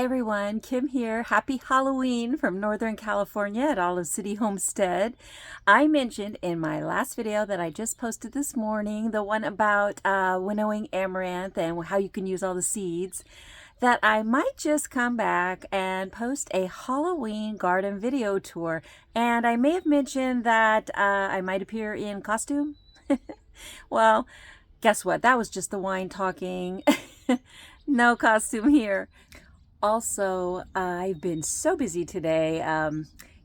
Hi everyone, Kim here. Happy Halloween from Northern California at Olive City Homestead. I mentioned in my last video that I just posted this morning, the one about winnowing amaranth and how you can use all the seeds, that I might just come back and post a Halloween garden video tour. And I may have mentioned that I might appear in costume. Well, guess what? That was just the wine talking. No costume here. Also, I've been so busy today,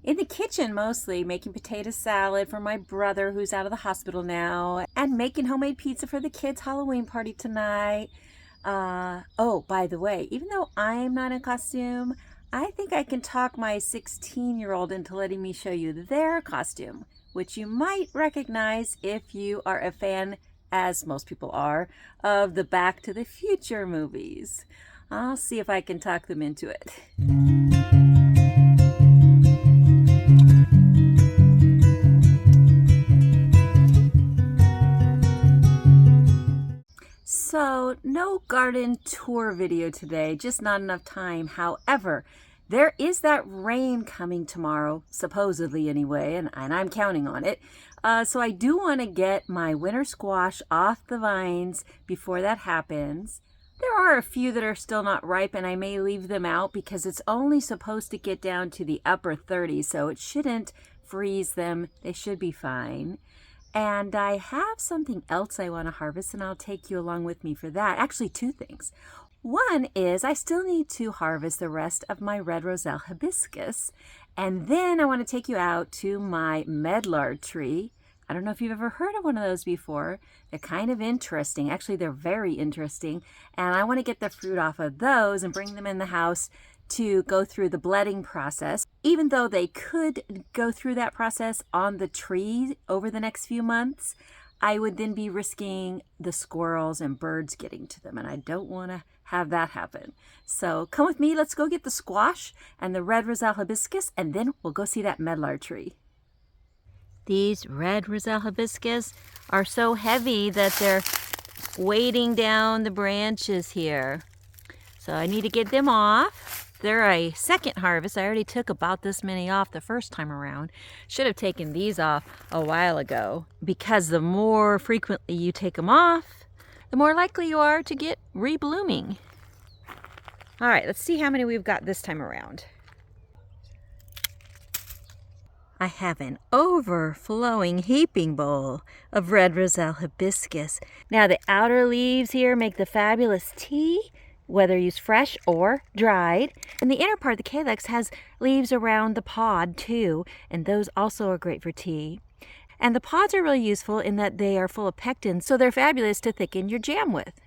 in the kitchen mostly, making potato salad for my brother who's out of the hospital now, and making homemade pizza for the kids' Halloween party tonight. Oh, by the way, even though I'm not in costume, I think I can talk my 16-year-old into letting me show you their costume, which you might recognize if you are a fan, as most people are, of the Back to the Future movies. I'll see if I can talk them into it. So, no garden tour video today, just not enough time. However, there is that rain coming tomorrow, supposedly anyway, and I'm counting on it. So I do want to get my winter squash off the vines before that happens. There are a few that are still not ripe, and I may leave them out because it's only supposed to get down to the upper 30s, so it shouldn't freeze them. They should be fine. And I have something else I want to harvest, and I'll take you along with me for that. Actually, two things. One is I still need to harvest the rest of my Red Roselle Hibiscus, and then I want to take you out to my medlar tree. I don't know if you've ever heard of one of those before. They're kind of interesting. Actually, they're very interesting. And I want to get the fruit off of those and bring them in the house to go through the bledding process. Even though they could go through that process on the tree over the next few months, I would then be risking the squirrels and birds getting to them. And I don't want to have that happen. So come with me. Let's go get the squash and the Red Roselle Hibiscus, and then we'll go see that medlar tree. These Red Roselle Hibiscus are so heavy that they're weighting down the branches here. So I need to get them off. They're a second harvest. I already took about this many off the first time around. Should have taken these off a while ago, because the more frequently you take them off, the more likely you are to get reblooming. All right, let's see how many we've got this time around. I have an overflowing heaping bowl of Red Roselle Hibiscus. Now the outer leaves here make the fabulous tea, whether used fresh or dried. And the inner part of the calyx has leaves around the pod too, and those also are great for tea. And the pods are really useful in that they are full of pectin, so they're fabulous to thicken your jam with.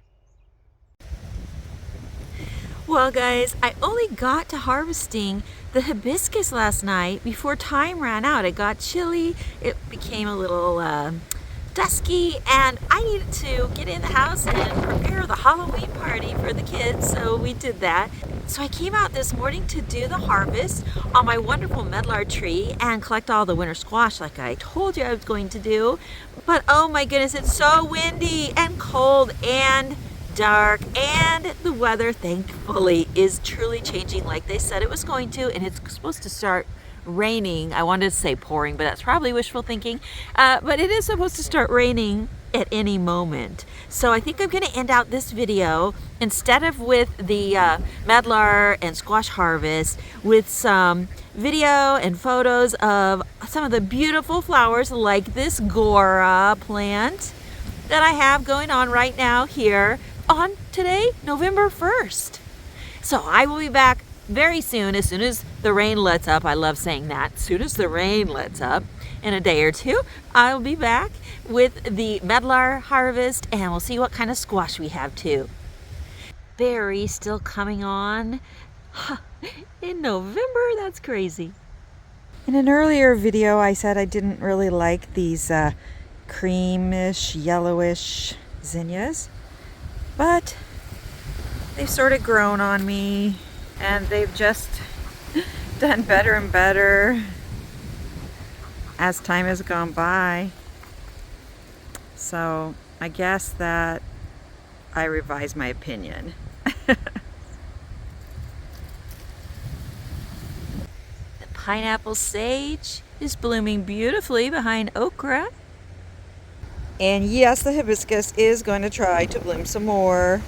Well guys, I only got to harvesting the hibiscus last night before time ran out. It got chilly, it became a little dusky, and I needed to get in the house and prepare the Halloween party for the kids, so we did that. So I came out this morning to do the harvest on my wonderful medlar tree and collect all the winter squash like I told you I was going to do. But oh my goodness, it's so windy and cold and dark, and the weather thankfully is truly changing like they said it was going to, and it's supposed to start raining. I wanted to say pouring, but that's probably wishful thinking, but it is supposed to start raining at any moment. So I think I'm going to end out this video, instead of with the medlar and squash harvest, with some video and photos of some of the beautiful flowers like this Gaura plant that I have going on right now here on today, November 1st. So I will be back very soon as the rain lets up. I love saying that. As soon as the rain lets up, in a day or two, I will be back with the medlar harvest, and we'll see what kind of squash we have too. Berries still coming on in November. That's crazy. In an earlier video, I said I didn't really like these creamish, yellowish zinnias, but they've sort of grown on me, and they've just done better and better as time has gone by. So I guess that I revised my opinion. pineapple sage is blooming beautifully behind okra. And yes, the hibiscus is going to try to bloom some more.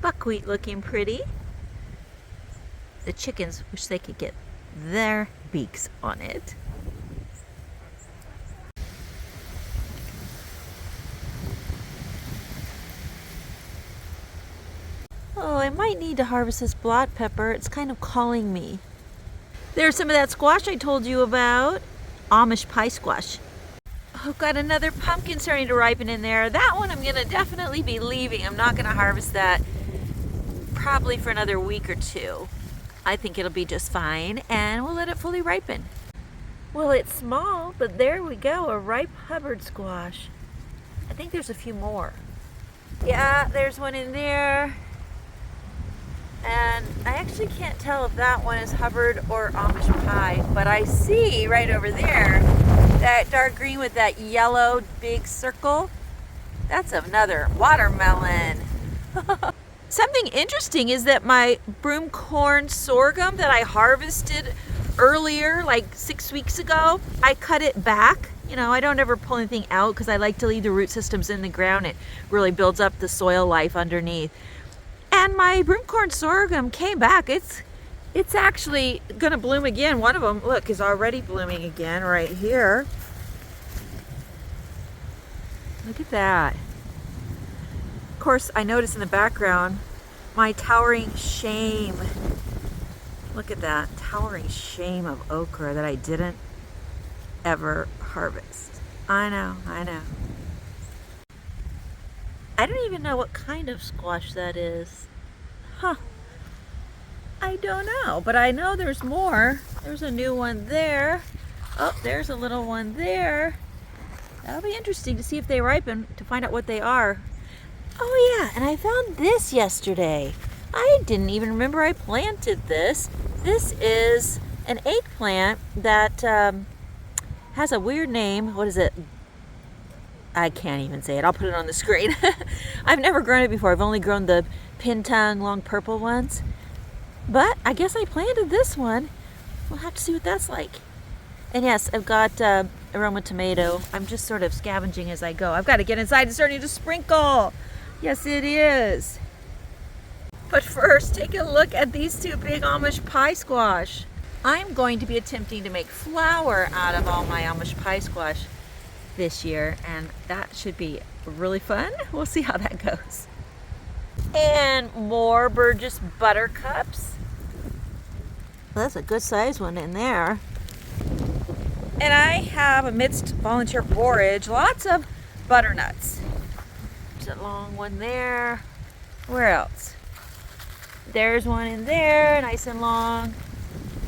Buckwheat looking pretty. The chickens wish they could get their beaks on it. Oh, I might need to harvest this black pepper. It's kind of calling me. There's some of that squash I told you about. Amish pie squash. Oh, got another pumpkin starting to ripen in there. That one I'm gonna definitely be leaving. I'm not gonna harvest that probably for another week or two. I think it'll be just fine, and we'll let it fully ripen. Well, it's small, but there we go, a ripe Hubbard squash. I think there's a few more. Yeah, there's one in there. And I actually can't tell if that one is Hubbard or Amish pie, but I see right over there that dark green with that yellow big circle. That's another watermelon. Something interesting is that my broomcorn sorghum that I harvested earlier, like 6 weeks ago, I cut it back. You know, I don't ever pull anything out because I like to leave the root systems in the ground. It really builds up the soil life underneath. And my broomcorn sorghum came back. It's actually gonna bloom again. One of them, look, is already blooming again right here. Look at that. Of course, I noticed in the background my towering shame. Look at that, towering shame of okra that I didn't ever harvest. I know. I don't even know what kind of squash that is. Huh. I don't know, but I know there's more. There's a new one there. Oh, there's a little one there. That'll be interesting to see if they ripen, to find out what they are. Oh yeah, and I found this yesterday. I didn't even remember I planted this. This is an eggplant that has a weird name. What is it? I can't even say it. I'll put it on the screen. I've never grown it before. I've only grown the pin tongue, long purple ones. But I guess I planted this one. We'll have to see what that's like. And yes, I've got aroma tomato. I'm just sort of scavenging as I go. I've got to get inside. It's starting to sprinkle. Yes, it is. But first, take a look at these two big Amish pie squash. I'm going to be attempting to make flour out of all my Amish pie squash this year, and that should be really fun. We'll see how that goes. And more Burgess buttercups. Well, that's a good size one in there. And I have, amidst volunteer forage, lots of butternuts. There's a long one there. Where else? There's one in there, nice and long.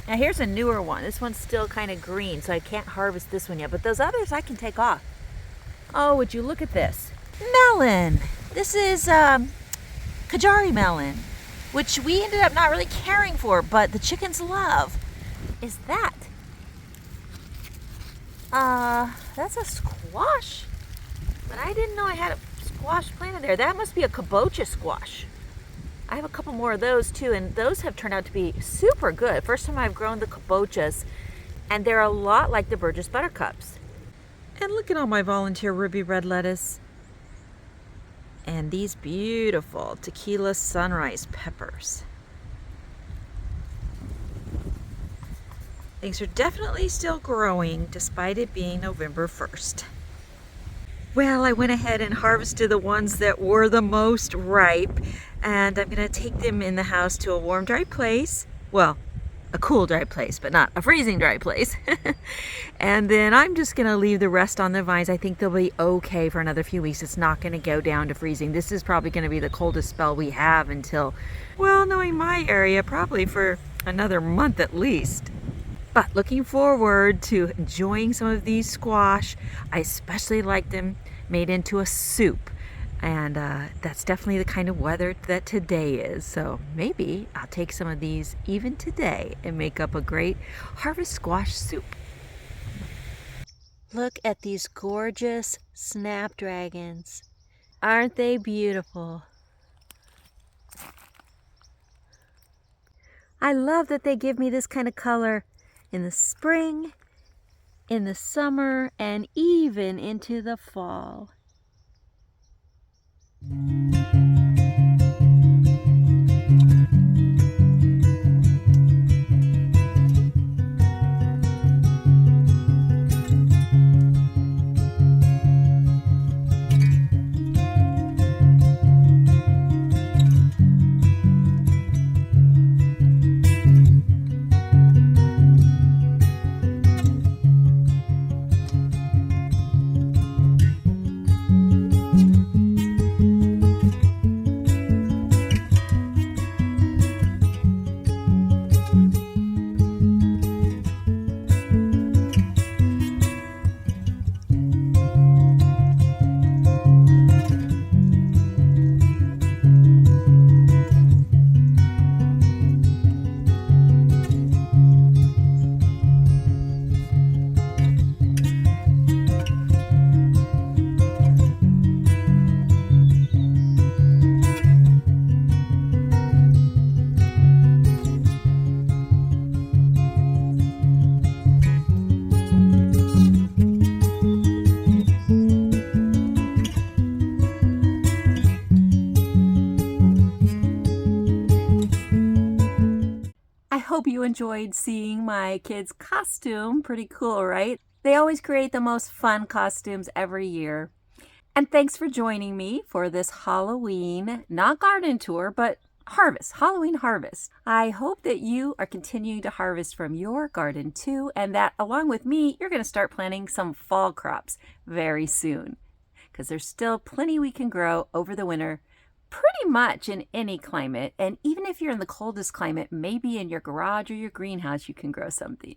Now here's a newer one. This one's still kind of green, so I can't harvest this one yet, but those others I can take off. Oh, would you look at this? Melon. This is Kajari melon, which we ended up not really caring for, but the chickens love. Is that? That's a squash, but I didn't know I had a squash planted there. That must be a kabocha squash. I have a couple more of those too, and those have turned out to be super good. First time I've grown the kabochas, and they're a lot like the Burgess buttercups. And look at all my volunteer ruby red lettuce. And these beautiful tequila sunrise peppers. Things are definitely still growing despite it being November 1st. Well, I went ahead and harvested the ones that were the most ripe, and I'm going to take them in the house to a warm, dry place. Well, a cool, dry place, but not a freezing, dry place. And then I'm just going to leave the rest on the vines. I think they'll be okay for another few weeks. It's not going to go down to freezing. This is probably going to be the coldest spell we have until, well, knowing my area, probably for another month at least. But looking forward to enjoying some of these squash. I especially like them made into a soup. And that's definitely the kind of weather that today is. So maybe I'll take some of these even today and make up a great harvest squash soup. Look at these gorgeous snapdragons. Aren't they beautiful? I love that they give me this kind of color in the spring, in the summer, and even into the fall. I hope you enjoyed seeing my kids' costume. Pretty cool, right? They always create the most fun costumes every year. And thanks for joining me for this Halloween, not garden tour, but Halloween harvest. I hope that you are continuing to harvest from your garden too, and that along with me, you're going to start planting some fall crops very soon, because there's still plenty we can grow over the winter, pretty much in any climate. And even if you're in the coldest climate, maybe in your garage or your greenhouse, you can grow something.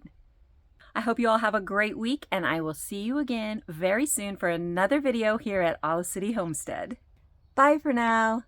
I hope you all have a great week, and I will see you again very soon for another video here at Olive City Homestead. Bye for now.